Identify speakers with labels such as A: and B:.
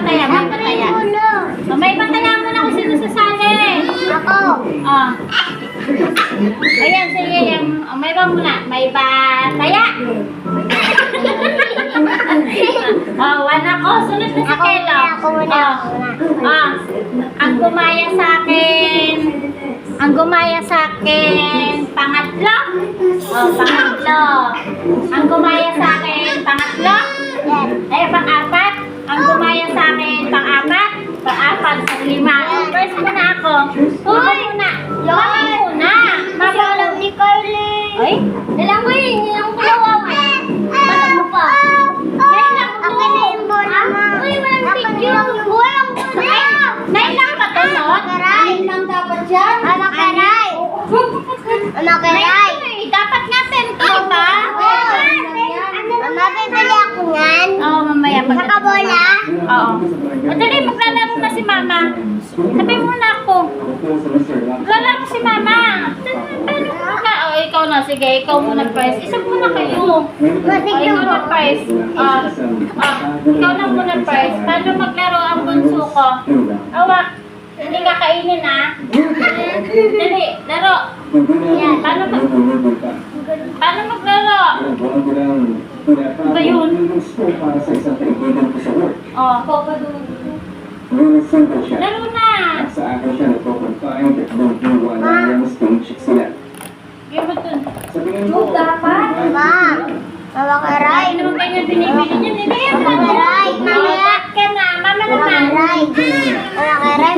A: pataya, may pataya. May pataya muna kung sino sasali.
B: Ako.
A: Oh. Ayan, sige. May ba muna? May pataya. Oh, one ako. Sunod na si Kelo.
B: Ako muna.
A: Oh. Ang gumaya sa akin. Pangatlo. Oh, pangatlo. Ang gumaya sa akin, pangatlo. Ay, pang-apat. Ang gumaya sa akin, pang-apat. Pang-apat, pang-lima. First muna ako. Uy! Mama muna. Mama lang ni Carly. Ay? Dalang mo yun. Yung kulawa mo. Ba't mo pa? Ngayon lang mo.
B: Ako na yung bola mo.
A: Uy, walang picture. Walang bola. Nailang pa to, no?
B: Nailang dapat yan. Anak karay. Anak karay.
A: Dapat nga 10 to, ba?
B: Mama, bibili ako yan.
A: Oo, mamaya.
B: Saka bola.
A: Oo. Madali, maglalaro na si Mama. Sabi muna ako. Maglalaro si Mama. Paano muna? O, ikaw na. Sige, ikaw muna first. Isa muna kayo. Ikaw muna first. Ikaw na muna first. Paano maglaro ang bunso ko? Awa. Hindi ka kainin, ha? Dali, laro. Yan. Paano maglaro? Ba yun? Oh. Laro na.
C: Sa akin siya nagpo-confine at nagdiwala ng stage sila.
A: Game mo dun.
C: Sa tingin ko,
B: Mama. Mama karay.
A: Ay, naman ganyan binibili niya. Hindi yan.
B: Mama karay.
A: Mamaya ka na. Mama
B: Mama
A: naman.
B: karay. Mama karay.